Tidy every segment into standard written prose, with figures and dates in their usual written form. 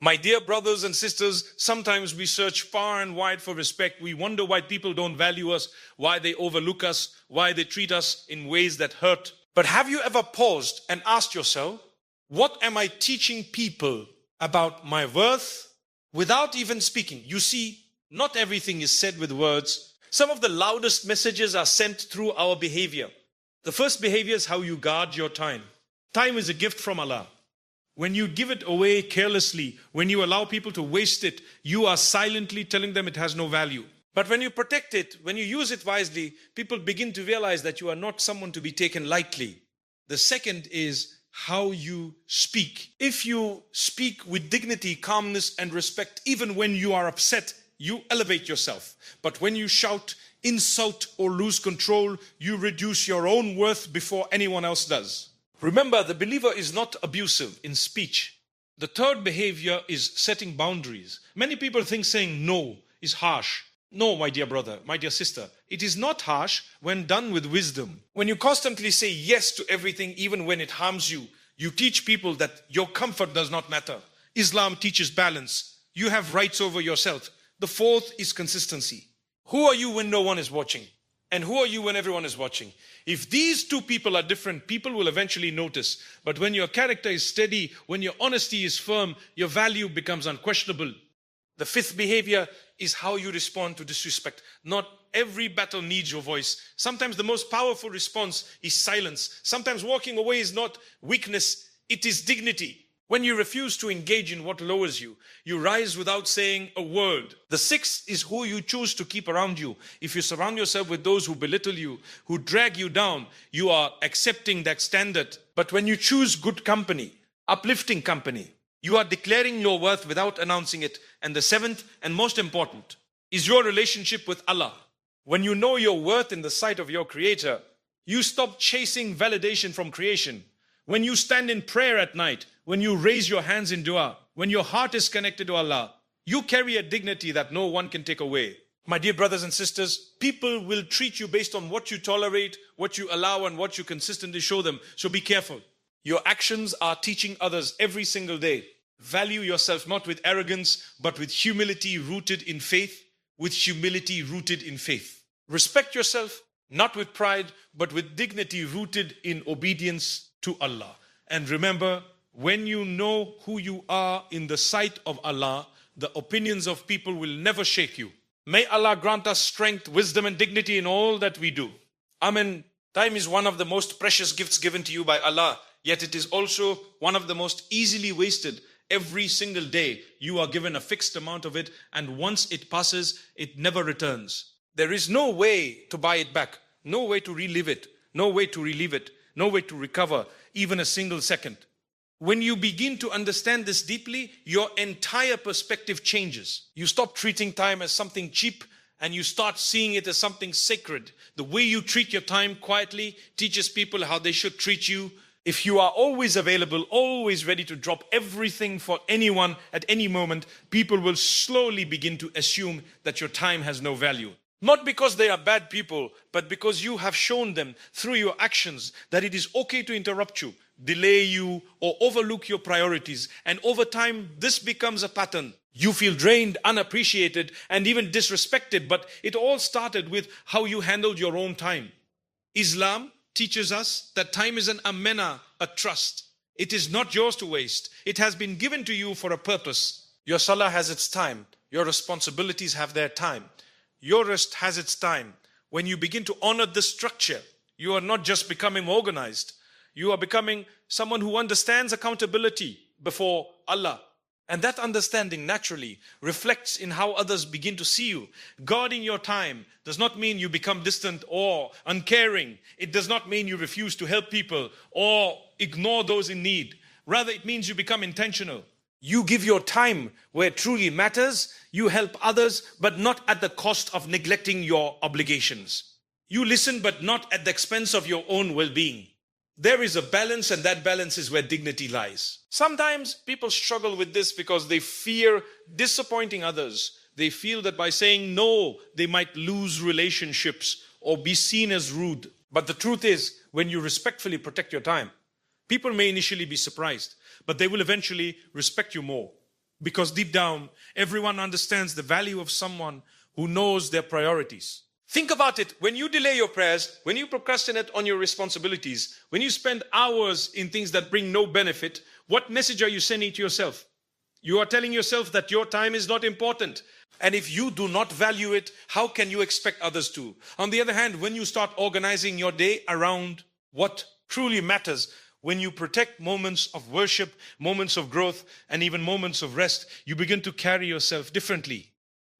My dear brothers and sisters, sometimes we search far and wide for respect. We wonder why people don't value us, why they overlook us, why they treat us in ways that hurt. But have you ever paused and asked yourself, what am I teaching people about my worth without even speaking? You see, not everything is said with words. Some of the loudest messages are sent through our behavior. The first behavior is how you guard your time. Time is a gift from Allah. When you give it away carelessly, when you allow people to waste it, you are silently telling them it has no value. But when you protect it, when you use it wisely, people begin to realize that you are not someone to be taken lightly. The second is how you speak. If you speak with dignity, calmness, and respect, even when you are upset, you elevate yourself. But when you shout, insult, or lose control, you reduce your own worth before anyone else does. Remember, the believer is not abusive in speech. The third behavior is setting boundaries. Many people think saying no is harsh. No, my dear brother, my dear sister, it is not harsh when done with wisdom. When you constantly say yes to everything, even when it harms you, you teach people that your comfort does not matter. Islam teaches balance. You have rights over yourself. The fourth is consistency. Who are you when no one is watching? And who are you when everyone is watching? If these two people are different, people will eventually notice. But when your character is steady, when your honesty is firm, your value becomes unquestionable. The fifth behavior is how you respond to disrespect. Not every battle needs your voice. Sometimes the most powerful response is silence. Sometimes walking away is not weakness, it is dignity. When you refuse to engage in what lowers you, you rise without saying a word. The sixth is who you choose to keep around you. If you surround yourself with those who belittle you, who drag you down, you are accepting that standard. But when you choose good company, uplifting company, you are declaring your worth without announcing it. And the seventh and most important is your relationship with Allah. When you know your worth in the sight of your Creator, you stop chasing validation from creation. When you stand in prayer at night, when you raise your hands in dua, when your heart is connected to Allah, you carry a dignity that no one can take away. My dear brothers and sisters, people will treat you based on what you tolerate, what you allow, and what you consistently show them. So be careful. Your actions are teaching others every single day. Value yourself not with arrogance, but with humility rooted in faith, with humility rooted in faith. Respect yourself, not with pride, but with dignity rooted in obedience to Allah. And remember, when you know who you are in the sight of Allah, the opinions of people will never shake you. May Allah grant us strength, wisdom, and dignity in all that we do. Amen. Time is one of the most precious gifts given to you by Allah, yet it is also one of the most easily wasted. Every single day, you are given a fixed amount of it, and once it passes, it never returns. There is no way to buy it back, no way to relive it, no way to relieve it, no way to recover even a single second. When you begin to understand this deeply, your entire perspective changes. You stop treating time as something cheap and you start seeing it as something sacred. The way you treat your time quietly teaches people how they should treat you. If you are always available, always ready to drop everything for anyone at any moment, people will slowly begin to assume that your time has no value. Not because they are bad people, but because you have shown them through your actions that it is okay to interrupt you, delay you, or overlook your priorities. And over time, this becomes a pattern. You feel drained, unappreciated, and even disrespected, but it all started with how you handled your own time. Islam teaches us that time is an amana, a trust. It is not yours to waste. It has been given to you for a purpose. Your salah has its time. Your responsibilities have their time. Your rest has its time. When you begin to honor this structure, you are not just becoming organized. You are becoming someone who understands accountability before Allah. And that understanding naturally reflects in how others begin to see you. Guarding your time does not mean you become distant or uncaring. It does not mean you refuse to help people or ignore those in need. Rather, it means you become intentional. You give your time where it truly matters. You help others, but not at the cost of neglecting your obligations. You listen, but not at the expense of your own well-being. There is a balance, and that balance is where dignity lies. Sometimes people struggle with this because they fear disappointing others. They feel that by saying no, they might lose relationships or be seen as rude. But the truth is, when you respectfully protect your time, people may initially be surprised, but they will eventually respect you more. Because deep down, everyone understands the value of someone who knows their priorities. Think about it. When you delay your prayers, when you procrastinate on your responsibilities, when you spend hours in things that bring no benefit, what message are you sending to yourself? You are telling yourself that your time is not important. And if you do not value it, how can you expect others to? On the other hand, when you start organizing your day around what truly matters, when you protect moments of worship, moments of growth, and even moments of rest, you begin to carry yourself differently.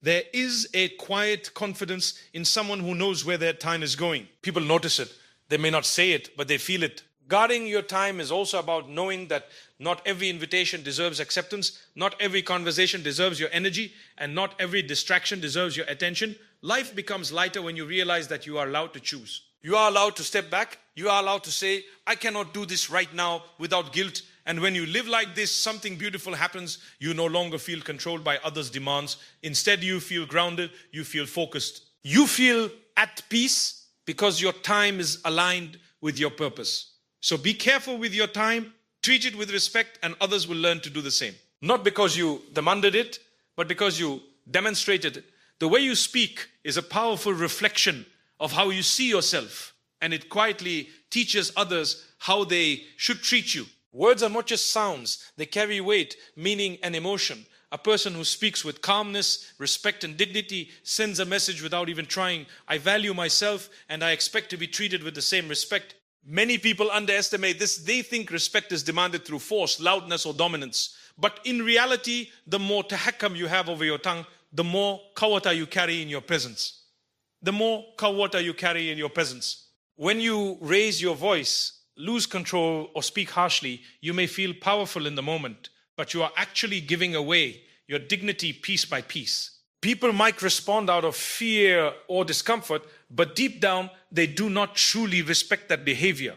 There is a quiet confidence in someone who knows where their time is going. People notice it. They may not say it, but they feel it. Guarding your time is also about knowing that not every invitation deserves acceptance, not every conversation deserves your energy, and not every distraction deserves your attention. Life becomes lighter when you realize that you are allowed to choose. You are allowed to step back. You are allowed to say, I cannot do this right now without guilt. And when you live like this, something beautiful happens. You no longer feel controlled by others' demands. Instead, you feel grounded. You feel focused. You feel at peace because your time is aligned with your purpose. So be careful with your time. Treat it with respect, and others will learn to do the same. Not because you demanded it, but because you demonstrated it. The way you speak is a powerful reflection of how you see yourself, and it quietly teaches others how they should treat you. Words are not just sounds, they carry weight, meaning, and emotion. A person who speaks with calmness, respect, and dignity sends a message without even trying. I value myself, and I expect to be treated with the same respect. Many people underestimate this. They think respect is demanded through force, loudness, or dominance. But in reality, the more tahakkam you have over your tongue, the more qawwata you carry in your presence. The more qawwata you carry in your presence. When you raise your voice, lose control, or speak harshly, you may feel powerful in the moment, but you are actually giving away your dignity piece by piece. People might respond out of fear or discomfort, but deep down, they do not truly respect that behavior.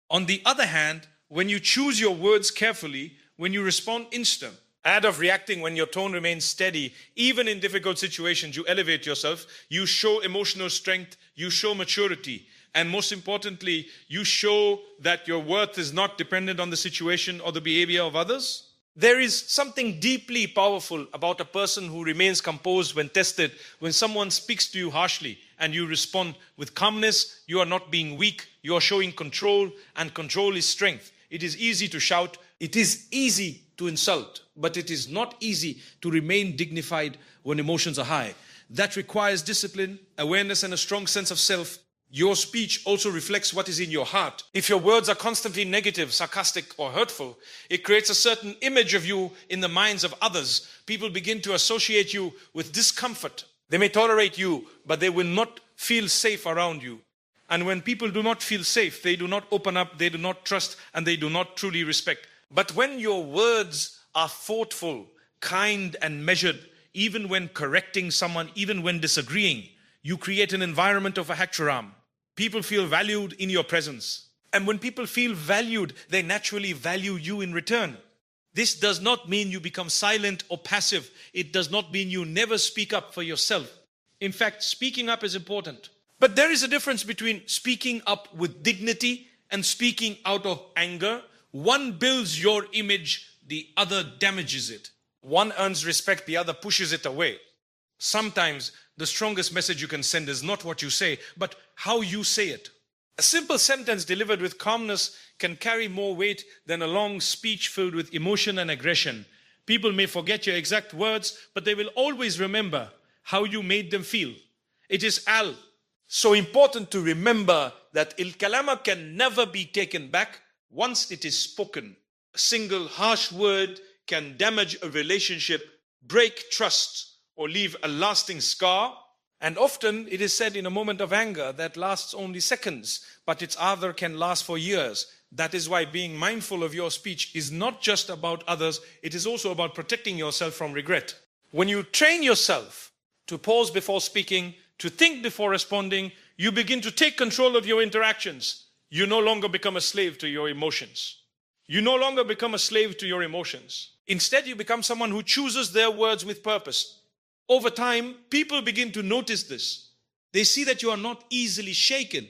On the other hand, when you choose your words carefully, when you respond instant, instead of reacting when your tone remains steady, even in difficult situations, you elevate yourself, you show emotional strength, you show maturity, and most importantly, you show that your worth is not dependent on the situation or the behavior of others. There is something deeply powerful about a person who remains composed when tested. When someone speaks to you harshly and you respond with calmness, you are not being weak, you are showing control, and control is strength. It is easy to shout, it is easy to insult, but it is not easy to remain dignified when emotions are high. That requires discipline, awareness, and a strong sense of self. Your speech also reflects what is in your heart. If your words are constantly negative, sarcastic, or hurtful, it creates a certain image of you in the minds of others. People begin to associate you with discomfort. They may tolerate you, but they will not feel safe around you. And when people do not feel safe, they do not open up, they do not trust, and they do not truly respect. But when your words are thoughtful, kind, and measured, even when correcting someone, even when disagreeing, you create an environment of ihtiram. People feel valued in your presence. And when people feel valued, they naturally value you in return. This does not mean you become silent or passive. It does not mean you never speak up for yourself. In fact, speaking up is important. But there is a difference between speaking up with dignity and speaking out of anger. One builds your image, the other damages it. One earns respect, the other pushes it away. Sometimes the strongest message you can send is not what you say, but how you say it. A simple sentence delivered with calmness can carry more weight than a long speech filled with emotion and aggression. People may forget your exact words, but they will always remember how you made them feel. It is so important to remember that il-kalama can never be taken back once it is spoken. A single harsh word can damage a relationship, break trust, or leave a lasting scar. And often it is said in a moment of anger that lasts only seconds, but its other can last for years. That is why being mindful of your speech is not just about others, it is also about protecting yourself from regret. When you train yourself to pause before speaking, to think before responding, you begin to take control of your interactions. You no longer become a slave to your emotions. You no longer become a slave to your emotions. Instead, you become someone who chooses their words with purpose. Over time, people begin to notice this. They see that you are not easily shaken.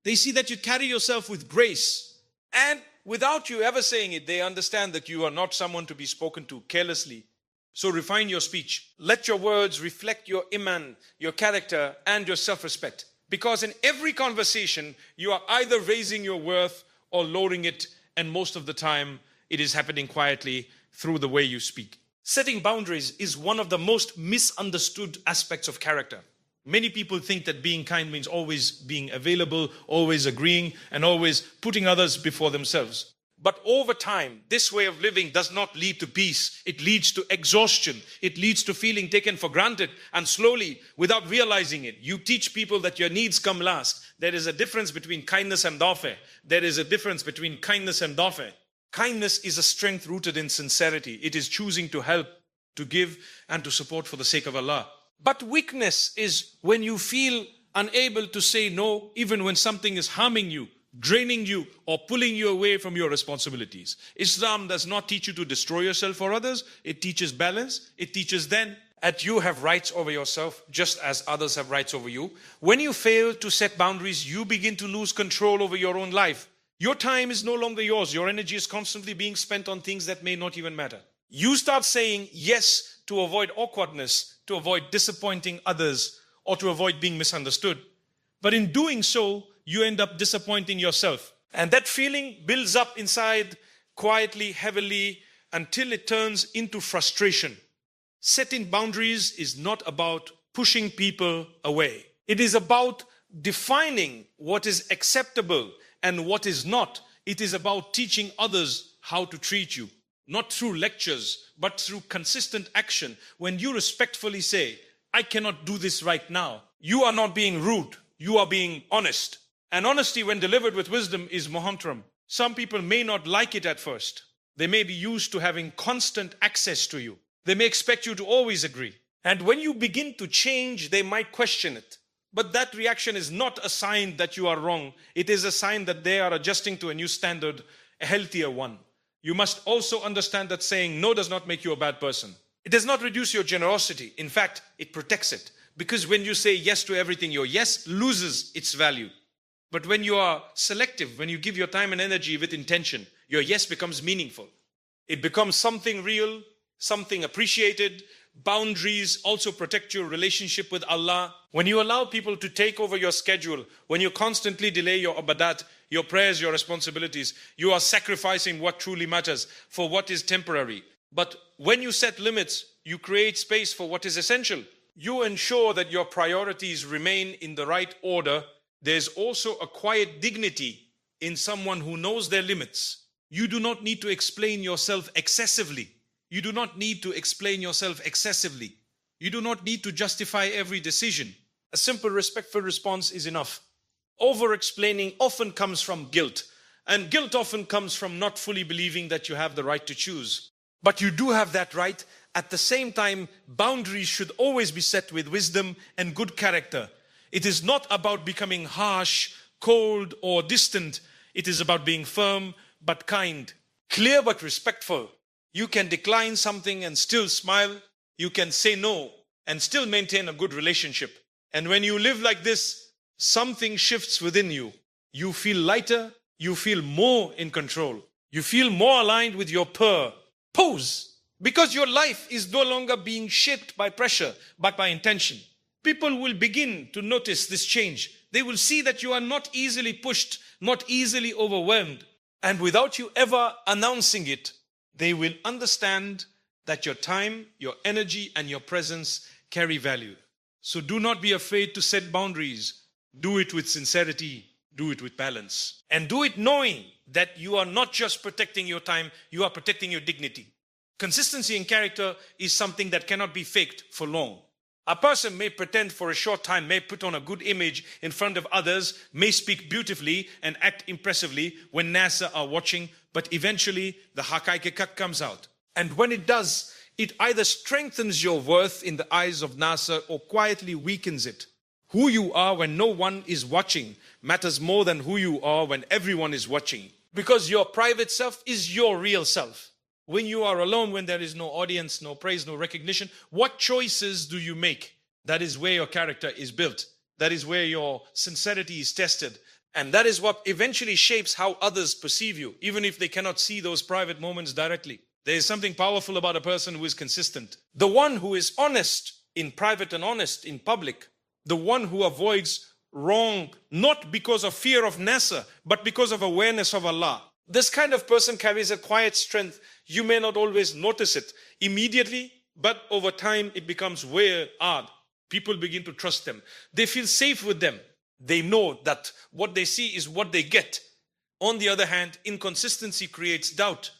They see that you carry yourself with grace. And without you ever saying it, they understand that you are not someone to be spoken to carelessly. So refine your speech. Let your words reflect your iman, your character, and your self-respect. Because in every conversation, you are either raising your worth or lowering it, and most of the time, it is happening quietly through the way you speak. Setting boundaries is one of the most misunderstood aspects of character. Many people think that being kind means always being available, always agreeing, and always putting others before themselves. But over time, this way of living does not lead to peace. It leads to exhaustion. It leads to feeling taken for granted. And slowly, without realizing it, you teach people that your needs come last. There is a difference between kindness and dafe. There is a difference between kindness and dafe. Kindness is a strength rooted in sincerity. It is choosing to help, to give, and to support for the sake of Allah. But weakness is when you feel unable to say no, even when something is harming you, draining you, or pulling you away from your responsibilities. Islam does not teach you to destroy yourself or others. It teaches balance. It teaches then that you have rights over yourself, just as others have rights over you. When you fail to set boundaries, you begin to lose control over your own life. Your time is no longer yours. Your energy is constantly being spent on things that may not even matter. You start saying yes to avoid awkwardness, to avoid disappointing others, or to avoid being misunderstood. But in doing so, you end up disappointing yourself. And that feeling builds up inside quietly, heavily, until it turns into frustration. Setting boundaries is not about pushing people away. It is about defining what is acceptable and what is not. It is about teaching others how to treat you. Not through lectures, but through consistent action. When you respectfully say, I cannot do this right now, you are not being rude. You are being honest. And honesty, when delivered with wisdom, is muhantram. Some people may not like it at first. They may be used to having constant access to you. They may expect you to always agree. And when you begin to change, they might question it. But that reaction is not a sign that you are wrong. It is a sign that they are adjusting to a new standard, a healthier one. You must also understand that saying no does not make you a bad person. It does not reduce your generosity. In fact, it protects it. Because when you say yes to everything, your yes loses its value. But when you are selective, when you give your time and energy with intention, your yes becomes meaningful. It becomes something real, something appreciated. Boundaries also protect your relationship with Allah. When you allow people to take over your schedule, when you constantly delay your ibadat, your prayers, your responsibilities, you are sacrificing what truly matters for what is temporary. But when you set limits, you create space for what is essential. You ensure that your priorities remain in the right order. There's also a quiet dignity in someone who knows their limits. You do not need to explain yourself excessively. You do not need to explain yourself excessively. You do not need to justify every decision. A simple, respectful response is enough. Over-explaining often comes from guilt. And guilt often comes from not fully believing that you have the right to choose. But you do have that right. At the same time, boundaries should always be set with wisdom and good character. It is not about becoming harsh, cold, or distant. It is about being firm but kind, clear but respectful. You can decline something and still smile. You can say no and still maintain a good relationship. And when you live like this, something shifts within you. You feel lighter. You feel more in control. You feel more aligned with your purpose. Because your life is no longer being shaped by pressure, but by intention. People will begin to notice this change. They will see that you are not easily pushed, not easily overwhelmed. And without you ever announcing it, they will understand that your time, your energy, and your presence carry value. So do not be afraid to set boundaries. Do it with sincerity. Do it with balance. And do it knowing that you are not just protecting your time, you are protecting your dignity. Consistency in character is something that cannot be faked for long. A person may pretend for a short time, may put on a good image in front of others, may speak beautifully and act impressively when NASA are watching, but eventually the haqaiq comes out. And when it does, it either strengthens your worth in the eyes of NASA or quietly weakens it. Who you are when no one is watching matters more than who you are when everyone is watching. Because your private self is your real self. When you are alone, when there is no audience, no praise, no recognition, what choices do you make? That is where your character is built. That is where your sincerity is tested. And that is what eventually shapes how others perceive you, even if they cannot see those private moments directly. There is something powerful about a person who is consistent. The one who is honest in private and honest in public. The one who avoids wrong, not because of fear of Nasa, but because of awareness of Allah. This kind of person carries a quiet strength. You may not always notice it immediately, but over time it becomes weird. People begin to trust them. They feel safe with them. They know that what they see is what they get. On the other hand, inconsistency creates doubt.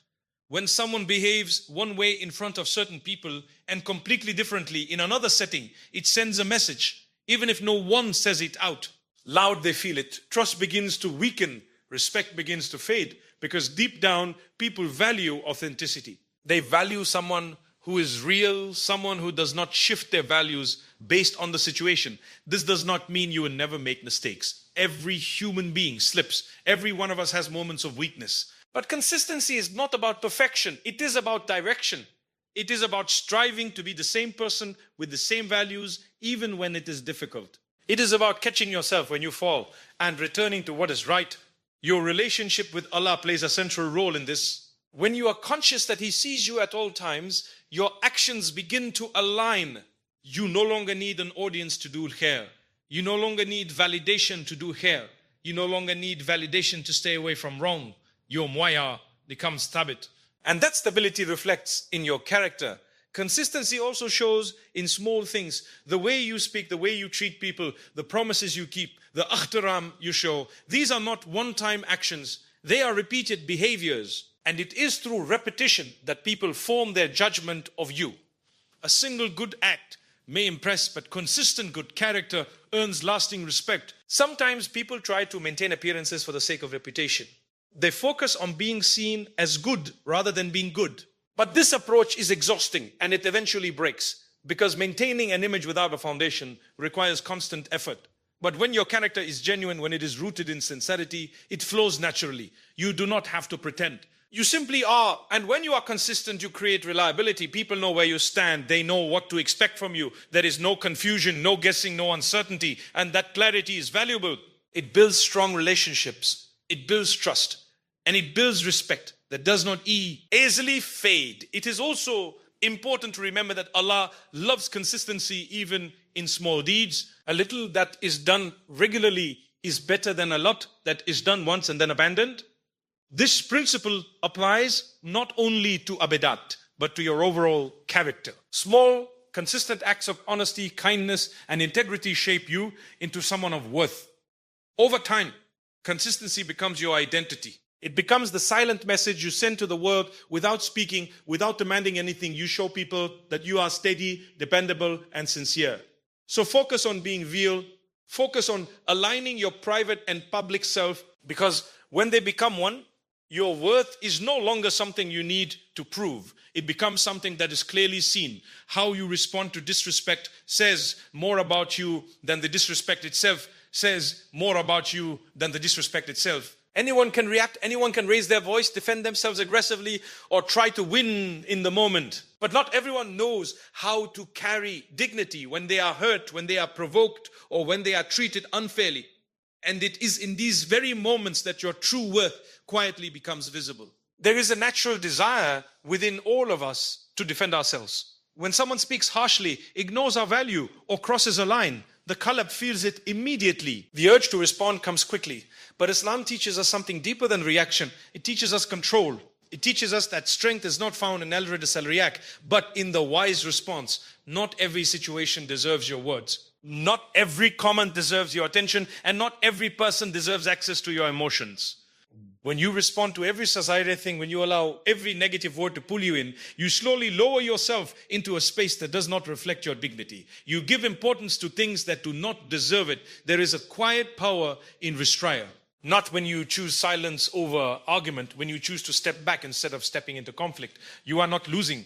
When someone behaves one way in front of certain people and completely differently in another setting, it sends a message. Even if no one says it out loud, they feel it. Trust begins to weaken. Respect begins to fade, because deep down, people value authenticity. They value someone who is real, someone who does not shift their values based on the situation. This does not mean you will never make mistakes. Every human being slips. Every one of us has moments of weakness. But consistency is not about perfection. It is about direction. It is about striving to be the same person with the same values, even when it is difficult. It is about catching yourself when you fall and returning to what is right. Your relationship with Allah plays a central role in this. When you are conscious that He sees you at all times, your actions begin to align. You no longer need an audience to do khair. You no longer need validation to do khair. You no longer need validation to stay away from wrong. Your muaya becomes tabit. And that stability reflects in your character. Consistency also shows in small things. The way you speak, the way you treat people, the promises you keep, the ihtiram you show. These are not one-time actions. They are repeated behaviors. And it is through repetition that people form their judgment of you. A single good act may impress, but consistent good character earns lasting respect. Sometimes people try to maintain appearances for the sake of reputation. They focus on being seen as good rather than being good. But this approach is exhausting, and it eventually breaks, because maintaining an image without a foundation requires constant effort. But when your character is genuine, when it is rooted in sincerity, it flows naturally. You do not have to pretend. You simply are. And when you are consistent, you create reliability. People know where you stand. They know what to expect from you. There is no confusion, no guessing, no uncertainty. And that clarity is valuable. It builds strong relationships. It builds trust. And it builds respect that does not easily fade. It is also important to remember that Allah loves consistency even in small deeds. A little that is done regularly is better than a lot that is done once and then abandoned. This principle applies not only to abidat, but to your overall character. Small, consistent acts of honesty, kindness, and integrity shape you into someone of worth. Over time, consistency becomes your identity. It becomes the silent message you send to the world without speaking, without demanding anything. You show people that you are steady, dependable, and sincere. So focus on being real. Focus on aligning your private and public self, because when they become one, your worth is no longer something you need to prove. It becomes something that is clearly seen. How you respond to disrespect says more about you than the disrespect itself says more about you than the disrespect itself. Anyone can react, anyone can raise their voice, defend themselves aggressively, or try to win in the moment. But not everyone knows how to carry dignity when they are hurt, when they are provoked, or when they are treated unfairly. And it is in these very moments that your true worth quietly becomes visible. There is a natural desire within all of us to defend ourselves. When someone speaks harshly, ignores our value, or crosses a line, the qalb feels it immediately. The urge to respond comes quickly. But Islam teaches us something deeper than reaction. It teaches us control. It teaches us that strength is not found in al-rid al-riyak, but in the wise response. Not every situation deserves your words. Not every comment deserves your attention, and not every person deserves access to your emotions. When you respond to every society thing, when you allow every negative word to pull you in, you slowly lower yourself into a space that does not reflect your dignity. You give importance to things that do not deserve it. There is a quiet power in restraint. Not when you choose silence over argument, when you choose to step back instead of stepping into conflict. You are not losing,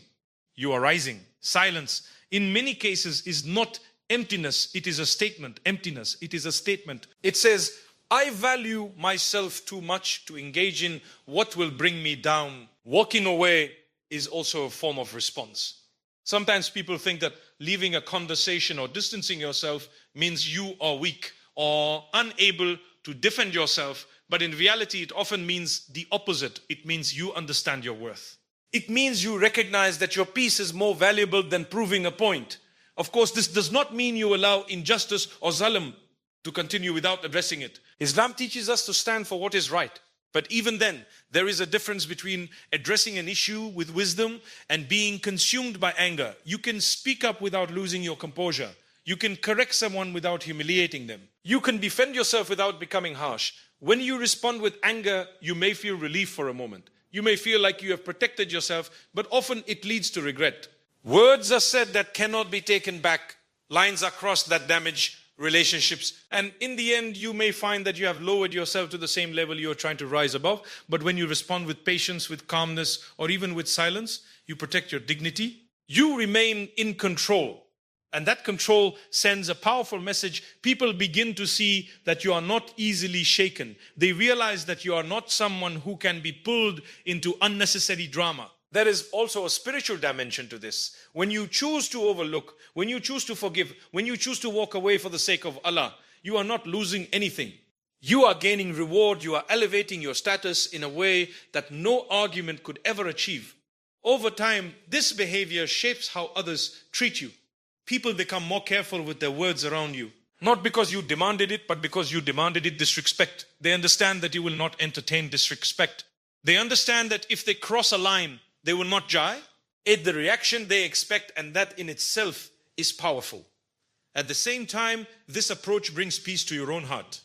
you are rising. Silence, in many cases, is not emptiness, it is a statement. Emptiness, it is a statement. It says, I value myself too much to engage in what will bring me down. Walking away is also a form of response. Sometimes people think that leaving a conversation or distancing yourself means you are weak or unable to defend yourself, but in reality, it often means the opposite. It means you understand your worth. It means you recognize that your peace is more valuable than proving a point. Of course, this does not mean you allow injustice or zalim to continue without addressing it. Islam teaches us to stand for what is right. But even then, there is a difference between addressing an issue with wisdom and being consumed by anger. You can speak up without losing your composure. You can correct someone without humiliating them. You can defend yourself without becoming harsh. When you respond with anger, you may feel relief for a moment. You may feel like you have protected yourself, but often it leads to regret. Words are said that cannot be taken back. Lines are crossed that damage relationships. And in the end, you may find that you have lowered yourself to the same level you are trying to rise above. But when you respond with patience, with calmness, or even with silence, you protect your dignity. You remain in control. And that control sends a powerful message. People begin to see that you are not easily shaken. They realize that you are not someone who can be pulled into unnecessary drama. There is also a spiritual dimension to this. When you choose to overlook, when you choose to forgive, when you choose to walk away for the sake of Allah, you are not losing anything. You are gaining reward. You are elevating your status in a way that no argument could ever achieve. Over time, this behavior shapes how others treat you. People become more careful with their words around you. Not because you demanded it, but because you demanded it disrespect. They understand that you will not entertain disrespect. They understand that if they cross a line, they will not jai. It's the reaction they expect, and that in itself is powerful. At the same time, this approach brings peace to your own heart.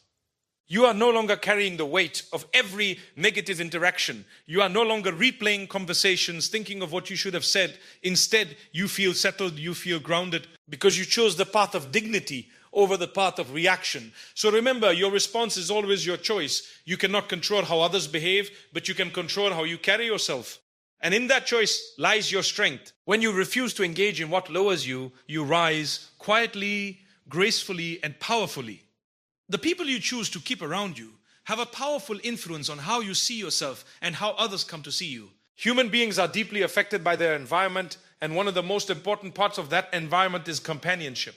You are no longer carrying the weight of every negative interaction. You are no longer replaying conversations, thinking of what you should have said. Instead, you feel settled, you feel grounded, because you chose the path of dignity over the path of reaction. So remember, your response is always your choice. You cannot control how others behave, but you can control how you carry yourself. And in that choice lies your strength. When you refuse to engage in what lowers you, you rise quietly, gracefully, and powerfully. The people you choose to keep around you have a powerful influence on how you see yourself and how others come to see you. Human beings are deeply affected by their environment, and one of the most important parts of that environment is companionship.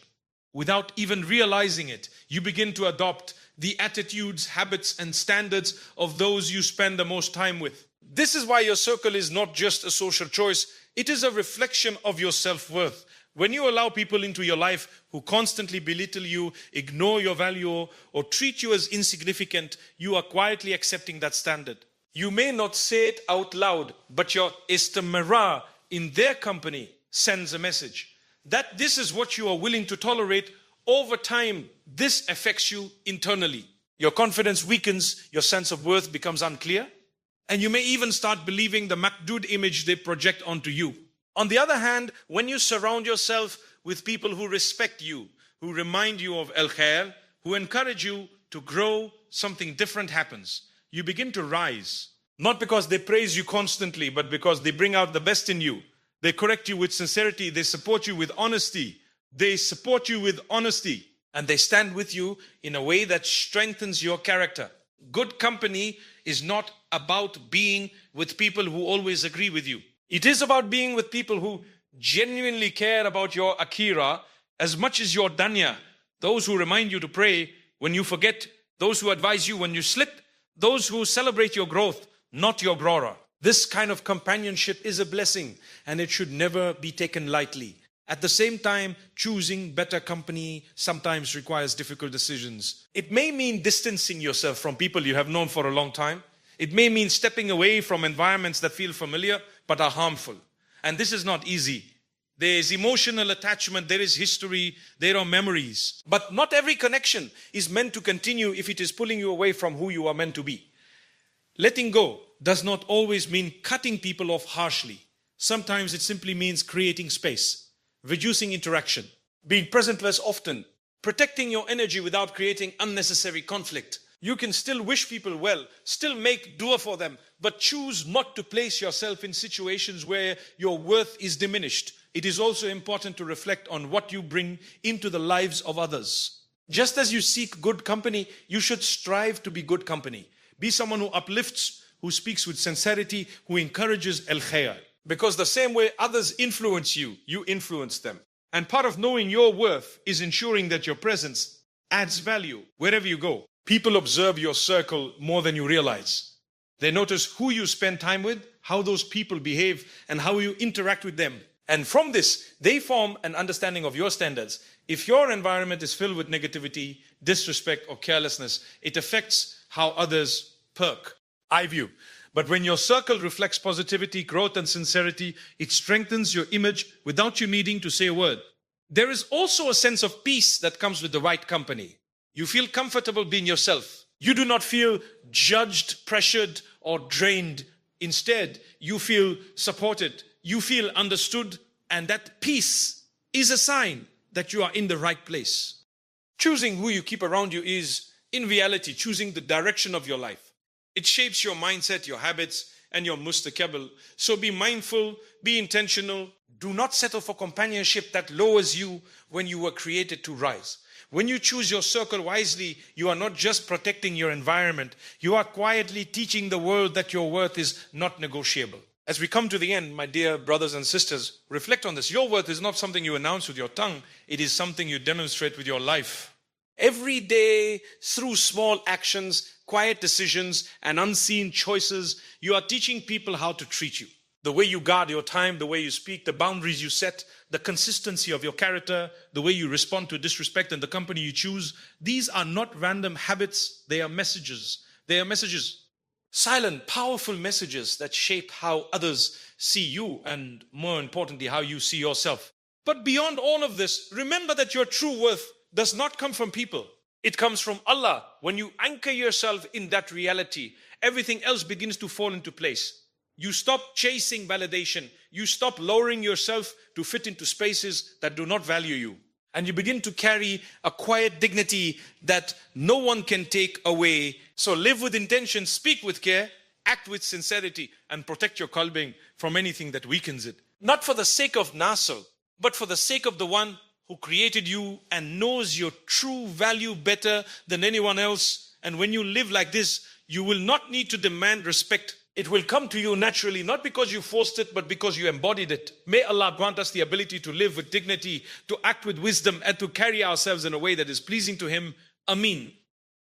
Without even realizing it, you begin to adopt the attitudes, habits, and standards of those you spend the most time with. This is why your circle is not just a social choice, it is a reflection of your self-worth. When you allow people into your life who constantly belittle you, ignore your value, or treat you as insignificant, you are quietly accepting that standard. You may not say it out loud, but your istimrar in their company sends a message. That this is what you are willing to tolerate. Over time, this affects you internally. Your confidence weakens, your sense of worth becomes unclear, and you may even start believing the makdood image they project onto you. On the other hand, when you surround yourself with people who respect you, who remind you of al-khair, who encourage you to grow, something different happens. You begin to rise, not because they praise you constantly, but because they bring out the best in you. They correct you with sincerity. They support you with honesty. And they stand with you in a way that strengthens your character. Good company is not about being with people who always agree with you. It is about being with people who genuinely care about your akira as much as your dunya. Those who remind you to pray when you forget, those who advise you when you slip, those who celebrate your growth, not your grora. This kind of companionship is a blessing, and it should never be taken lightly. At the same time, choosing better company sometimes requires difficult decisions. It may mean distancing yourself from people you have known for a long time. It may mean stepping away from environments that feel familiar but are harmful. And this is not easy. There is emotional attachment, there is history, there are memories. But not every connection is meant to continue if it is pulling you away from who you are meant to be. Letting go does not always mean cutting people off harshly. Sometimes it simply means creating space, reducing interaction, being present less often, protecting your energy without creating unnecessary conflict. You can still wish people well, still make dua for them, but choose not to place yourself in situations where your worth is diminished. It is also important to reflect on what you bring into the lives of others. Just as you seek good company, you should strive to be good company. Be someone who uplifts, who speaks with sincerity, who encourages al-khair. Because the same way others influence you, you influence them. And part of knowing your worth is ensuring that your presence adds value wherever you go. People observe your circle more than you realize. They notice who you spend time with, how those people behave, and how you interact with them. And from this, they form an understanding of your standards. If your environment is filled with negativity, disrespect, or carelessness, it affects how others perk, I view. But when your circle reflects positivity, growth, and sincerity, it strengthens your image without you needing to say a word. There is also a sense of peace that comes with the right company. You feel comfortable being yourself. You do not feel judged, pressured, or drained. Instead, you feel supported. You feel understood, and that peace is a sign that you are in the right place. Choosing who you keep around you is, in reality, choosing the direction of your life. It shapes your mindset, your habits, and your mustaqbal. So be mindful, be intentional. Do not settle for companionship that lowers you when you were created to rise. When you choose your circle wisely, you are not just protecting your environment, you are quietly teaching the world that your worth is not negotiable. As we come to the end, my dear brothers and sisters, reflect on this. Your worth is not something you announce with your tongue, it is something you demonstrate with your life. Every day, through small actions, quiet decisions, and unseen choices, you are teaching people how to treat you. The way you guard your time, the way you speak, the boundaries you set, the consistency of your character, the way you respond to disrespect and the company you choose, these are not random habits, they are messages. They are messages. Silent, powerful messages that shape how others see you and, more importantly, how you see yourself. But beyond all of this, remember that your true worth does not come from people. It comes from Allah. When you anchor yourself in that reality, everything else begins to fall into place. You stop chasing validation. You stop lowering yourself to fit into spaces that do not value you. And you begin to carry a quiet dignity that no one can take away. So live with intention, speak with care, act with sincerity, and protect your qalbing from anything that weakens it. Not for the sake of nasl, but for the sake of the one who created you and knows your true value better than anyone else. And when you live like this, you will not need to demand respect. It will come to you naturally, not because you forced it, but because you embodied it. May Allah grant us the ability to live with dignity, to act with wisdom, and to carry ourselves in a way that is pleasing to Him. Ameen.